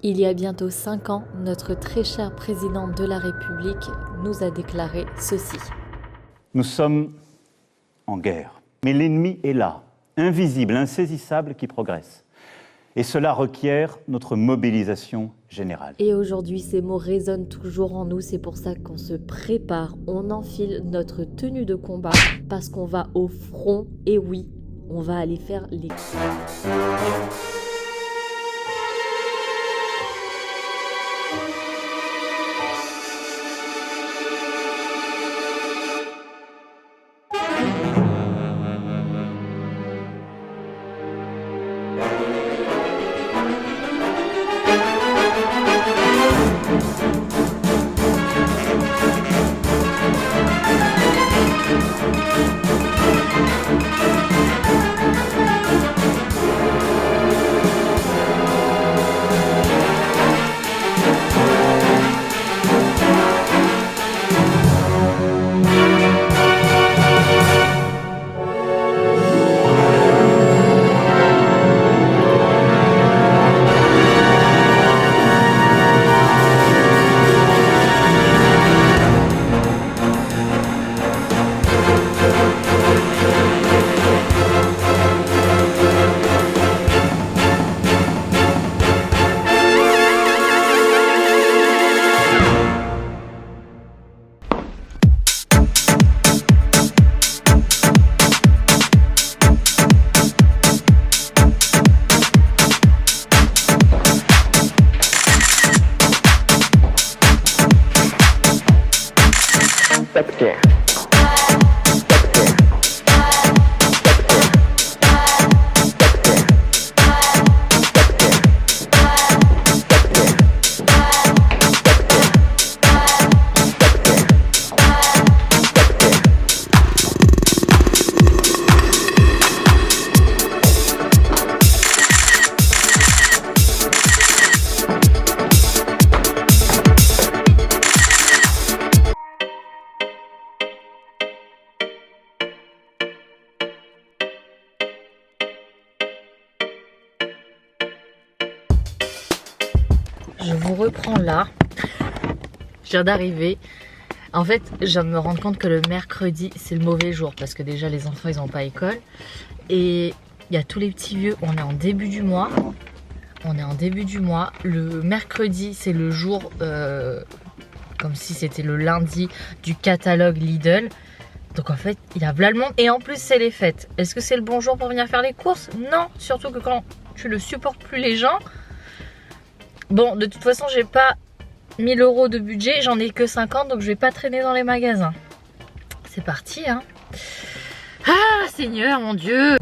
Il y a bientôt 5 ans, notre très cher président de la République nous a déclaré ceci. Nous sommes en guerre, mais l'ennemi est là, invisible, insaisissable, qui progresse. Et cela requiert notre mobilisation générale. Et aujourd'hui, ces mots résonnent toujours en nous, c'est pour ça qu'on se prépare, on enfile notre tenue de combat, parce qu'on va au front, et oui, on va aller faire les... Je vous reprends là, je viens d'arriver. En fait, je viens de me rendre compte que le mercredi, c'est le mauvais jour parce que déjà les enfants, ils n'ont pas école. Et il y a tous les petits vieux, on est en début du mois. Le mercredi, c'est le jour, comme si c'était le lundi du catalogue Lidl. Donc en fait, il y a plein de monde et en plus, c'est les fêtes. Est-ce que c'est le bon jour pour venir faire les courses? Non, surtout que quand tu ne supportes plus les gens. Bon, de toute façon, j'ai pas 1000 € de budget, j'en ai que 50, donc je vais pas traîner dans les magasins. C'est parti, hein. Ah, Seigneur, mon Dieu!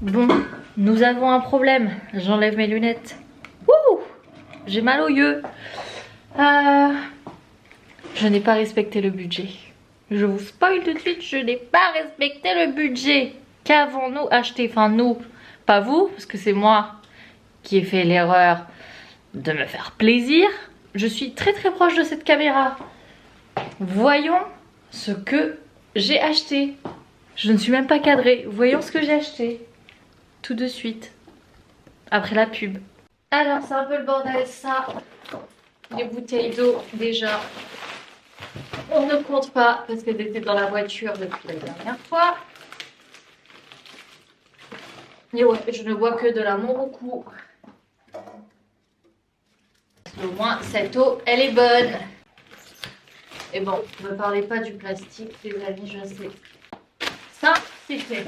Bon, nous avons un problème. J'enlève mes lunettes. Wouh! J'ai mal aux yeux. Je n'ai pas respecté le budget. Je vous spoil tout de suite, je n'ai pas respecté le budget. Qu'avons-nous acheté? Enfin nous, pas vous, parce que c'est moi qui ai fait l'erreur de me faire plaisir. Je suis très très proche de cette caméra. Voyons ce que j'ai acheté. Je ne suis même pas cadrée. Voyons ce que j'ai acheté. Tout de suite. après la pub. Alors c'est un peu le bordel ça. Les bouteilles d'eau déjà. On ne compte pas parce qu'elles étaient dans la voiture depuis la dernière fois. Et ouais, je ne bois que de la Moroku. Au moins cette eau elle est bonne. Et bon, ne parlez pas du plastique les amis, je sais. Ça c'est fait.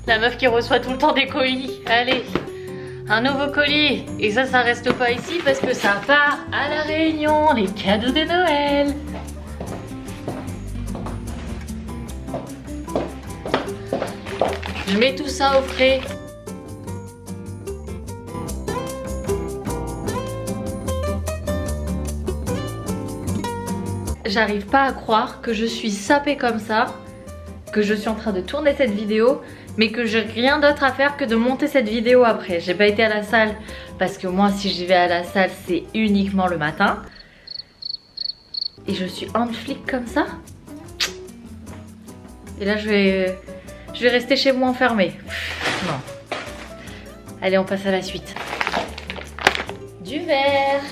La meuf qui reçoit tout le temps des colis. Allez, un nouveau colis. Et ça reste pas ici parce que ça part à la Réunion. Les cadeaux de Noël. Je mets tout ça au frais. J'arrive pas à croire que je suis sapée comme ça, que je suis en train de tourner cette vidéo, mais que j'ai rien d'autre à faire que de monter cette vidéo après. J'ai pas été à la salle parce que moi si j'y vais à la salle c'est uniquement le matin. Et je suis en flic comme ça. Et là je vais rester chez moi enfermée. Non. Allez on passe à la suite. Du verre.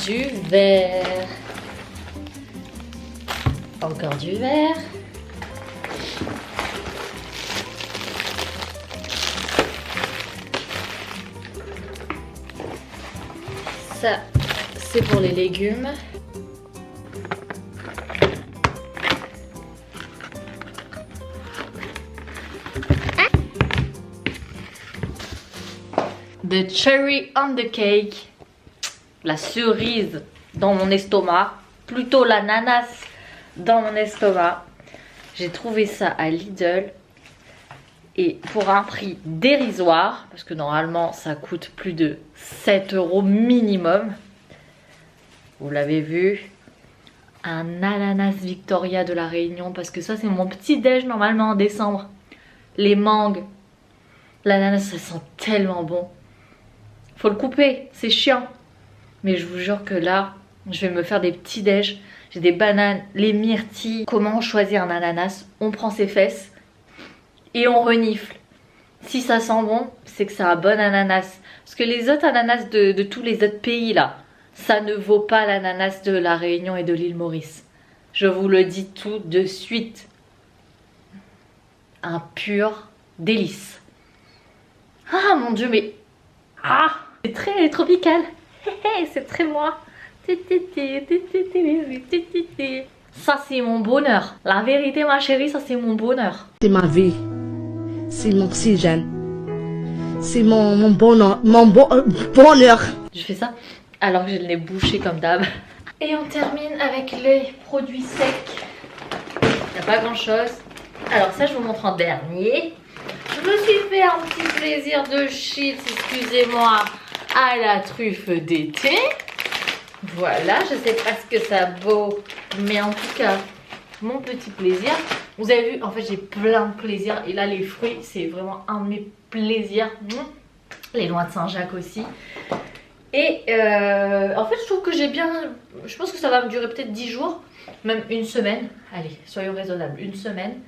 Du verre. Encore du verre. Ça, c'est pour les légumes. The cherry on the cake. La cerise dans mon estomac. Plutôt l'ananas dans mon estomac. J'ai trouvé ça à Lidl. Et pour un prix dérisoire, parce que normalement ça coûte plus de 7 € minimum. Vous l'avez vu, un ananas Victoria de la Réunion, parce que ça c'est mon petit déj normalement en décembre. Les mangues, l'ananas ça sent tellement bon. Faut le couper, c'est chiant. Mais je vous jure que là, je vais me faire des petits déj. J'ai des bananes, les myrtilles. Comment choisir un ananas? On prend ses fesses et on renifle. Si ça sent bon, c'est que c'est un bon ananas. Parce que les autres ananas de tous les autres pays là, ça ne vaut pas l'ananas de la Réunion et de l'île Maurice. Je vous le dis tout de suite. Un pur délice. Ah mon dieu, mais... Ah, c'est très tropical. C'est très moi. Ça c'est mon bonheur. La vérité ma chérie, ça c'est mon bonheur. C'est ma vie. C'est mon oxygène. C'est mon bonheur. Bonheur. Je fais ça alors que je l'ai bouché comme d'hab. Et on termine avec les produits secs. Il n'y a pas grand chose. Alors ça je vous montre en dernier. Je me suis fait un petit plaisir de shit, excusez-moi, à la truffe d'été. Voilà, je sais pas ce que ça vaut, mais en tout cas, mon petit plaisir. Vous avez vu, en fait j'ai plein de plaisirs. Et là les fruits, c'est vraiment un de mes plaisirs. Les noix de Saint-Jacques aussi. Et en fait je trouve que j'ai bien... Je pense que ça va me durer peut-être 10 jours, même une semaine. Allez, soyons raisonnables, une semaine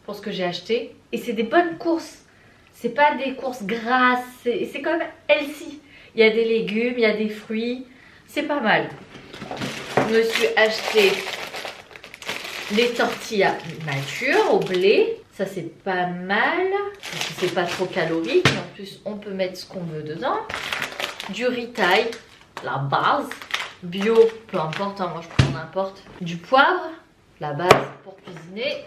pour ce que j'ai acheté. Et c'est des bonnes courses. C'est pas des courses grasses, c'est quand même healthy. Il y a des légumes, il y a des fruits. C'est pas mal. Je me suis acheté des tortillas nature au blé. Ça c'est pas mal. C'est pas trop calorique. En plus on peut mettre ce qu'on veut dedans. Du riz thaï, la base. Bio, peu importe, hein, moi je prends n'importe. Du poivre, la base pour cuisiner.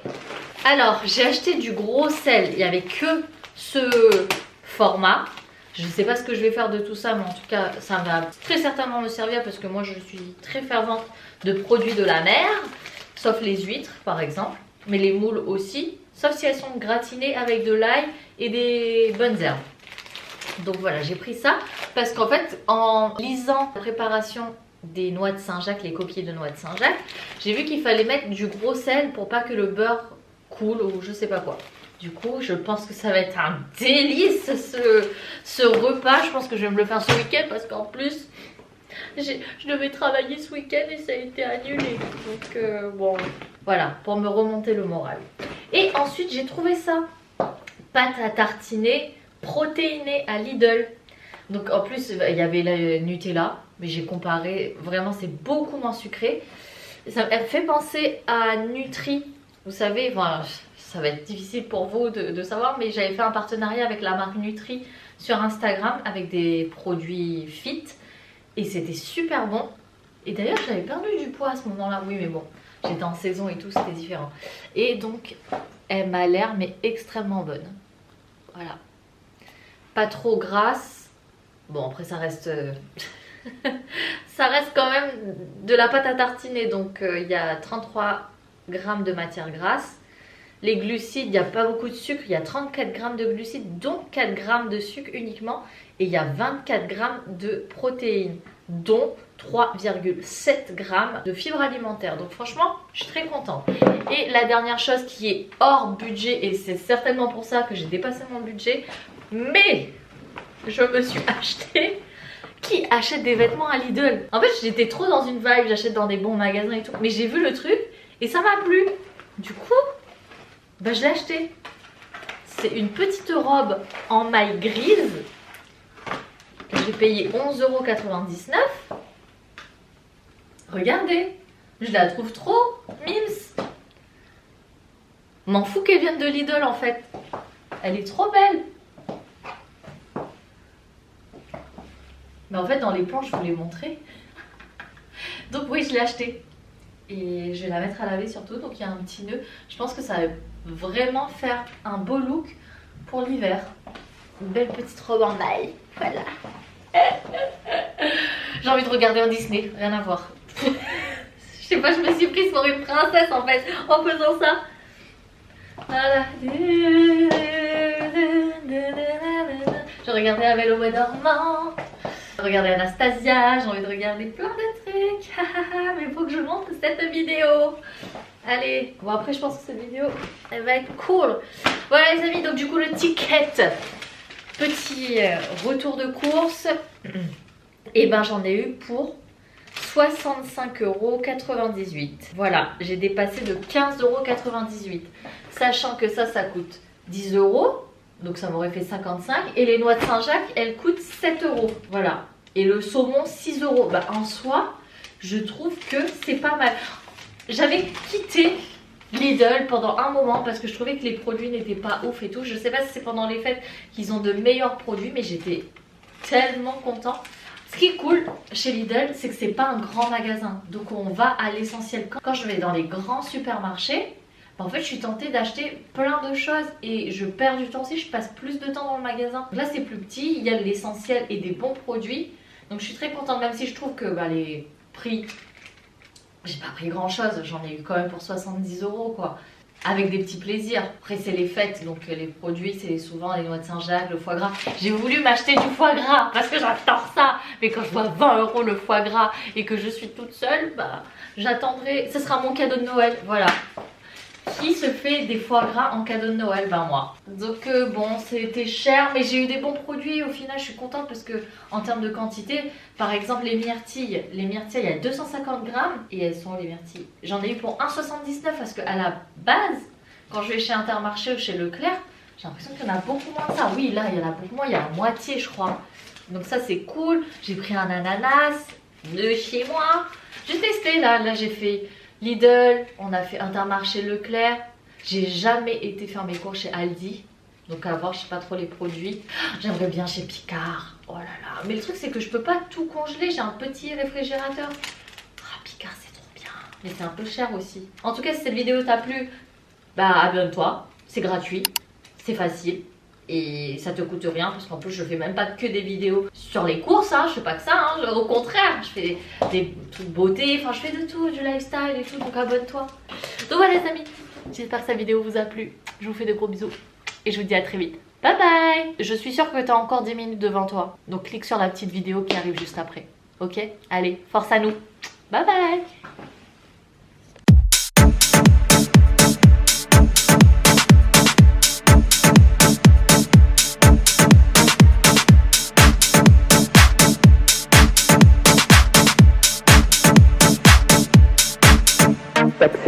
Alors j'ai acheté du gros sel. Il n'y avait que ce format. Je ne sais pas ce que je vais faire de tout ça, mais en tout cas ça va très certainement me servir parce que moi je suis très fervente de produits de la mer, sauf les huîtres par exemple, mais les moules aussi, sauf si elles sont gratinées avec de l'ail et des bonnes herbes. Donc voilà, j'ai pris ça parce qu'en fait, en lisant la préparation des noix de Saint-Jacques, les coquilles de noix de Saint-Jacques, j'ai vu qu'il fallait mettre du gros sel pour pas que le beurre coule ou je sais pas quoi. Du coup, je pense que ça va être un délice ce repas. Je pense que je vais me le faire ce week-end parce qu'en plus, je devais travailler ce week-end et ça a été annulé. Donc bon, voilà, pour me remonter le moral. Et ensuite, j'ai trouvé ça. Pâte à tartiner protéinée à Lidl. Donc en plus, il y avait la Nutella, mais j'ai comparé. Vraiment, c'est beaucoup moins sucré. Elle fait penser à Nutri. Vous savez, enfin, ça va être difficile pour vous de savoir, mais j'avais fait un partenariat avec la marque Nutri sur Instagram avec des produits fit. Et c'était super bon. Et d'ailleurs, j'avais perdu du poids à ce moment-là. Oui, mais bon, j'étais en saison et tout, c'était différent. Et donc, elle m'a l'air, mais extrêmement bonne. Voilà. Pas trop grasse. Bon, après, ça reste... ça reste quand même de la pâte à tartiner. Donc, il y a 33 grammes de matière grasse. Les glucides, il n'y a pas beaucoup de sucre. Il y a 34 grammes de glucides, dont 4 grammes de sucre uniquement. Et il y a 24 grammes de protéines, dont 3,7 grammes de fibres alimentaires. Donc franchement, je suis très contente. Et la dernière chose qui est hors budget, et c'est certainement pour ça que j'ai dépassé mon budget, mais je me suis acheté... Qui achète des vêtements à Lidl? En fait, j'étais trop dans une vibe, j'achète dans des bons magasins et tout. Mais j'ai vu le truc et ça m'a plu. Du coup, bah, je l'ai acheté. C'est une petite robe en maille grise. J'ai payé 11,99 €. Regardez, je la trouve trop mims. M'en fous qu'elle vienne de Lidl en fait. Elle est trop belle. Mais en fait, dans les plans, je vous l'ai montré. Donc oui, je l'ai acheté. Et je vais la mettre à laver surtout. Donc il y a un petit nœud. Je pense que ça va vraiment faire un beau look pour l'hiver. Une belle petite robe en maille. Voilà. J'ai envie de regarder un Disney. Rien à voir. Je sais pas, je me suis prise pour une princesse en fait en faisant ça. Voilà. Je regardais La Belle au bois dormant. Regarder Anastasia, j'ai envie de regarder plein de trucs. Mais il faut que je monte cette vidéo. Allez, bon après je pense que cette vidéo elle va être cool. Voilà les amis, donc du coup le ticket, petit retour de course. Et ben j'en ai eu pour 65,98 €. Voilà, j'ai dépassé de 15,98 €. Sachant que ça coûte 10 €. Donc ça m'aurait fait 55. Et les noix de Saint-Jacques, elles coûtent 7 €. Voilà. Et le saumon, 6 €. Bah, en soi, je trouve que c'est pas mal. J'avais quitté Lidl pendant un moment parce que je trouvais que les produits n'étaient pas ouf et tout. Je sais pas si c'est pendant les fêtes qu'ils ont de meilleurs produits, mais j'étais tellement contente. Ce qui est cool chez Lidl, c'est que c'est pas un grand magasin. Donc on va à l'essentiel. Quand je vais dans les grands supermarchés, en fait, je suis tentée d'acheter plein de choses et je perds du temps aussi, je passe plus de temps dans le magasin. Là, c'est plus petit, il y a l'essentiel et des bons produits. Donc, je suis très contente, même si je trouve que les prix, j'ai pas pris grand chose. J'en ai eu quand même pour 70 € quoi. Avec des petits plaisirs. Après, c'est les fêtes, donc les produits, c'est souvent les noix de Saint-Jacques, le foie gras. J'ai voulu m'acheter du foie gras parce que j'adore ça. Mais quand je vois 20 € le foie gras et que je suis toute seule, bah, j'attendrai. Ce sera mon cadeau de Noël, voilà. Qui se fait des foie gras en cadeau de Noël? Ben moi. Donc bon, c'était cher, mais j'ai eu des bons produits. Au final, je suis contente parce que en termes de quantité, par exemple les myrtilles, il y a 250 grammes et elles sont où les myrtilles? J'en ai eu pour 1,79 parce qu'à la base, quand je vais chez Intermarché ou chez Leclerc, j'ai l'impression qu'il y en a beaucoup moins que ça. Oui, là, il y en a beaucoup moins, il y a la moitié, je crois. Donc ça, c'est cool. J'ai pris un ananas de chez moi. J'ai testé là j'ai fait Lidl, on a fait Intermarché Leclerc. J'ai jamais été faire mes courses chez Aldi. Donc à voir, je sais pas trop les produits. J'aimerais bien chez Picard. Oh là là. Mais le truc c'est que je peux pas tout congeler. J'ai un petit réfrigérateur. Ah Picard c'est trop bien. Mais c'est un peu cher aussi. En tout cas si cette vidéo t'a plu, bah abonne-toi. C'est gratuit. C'est facile. Et ça te coûte rien parce qu'en plus je fais même pas que des vidéos sur les courses, hein, je fais pas que ça, hein, au contraire, je fais des trucs beauté, enfin je fais de tout, du lifestyle et tout, donc abonne-toi. Donc voilà les amis, j'espère que cette vidéo vous a plu, je vous fais de gros bisous et je vous dis à très vite. Bye bye. Je suis sûre que t'as encore 10 minutes devant toi. Donc clique sur la petite vidéo qui arrive juste après. Ok? Allez, force à nous. Bye bye. Success.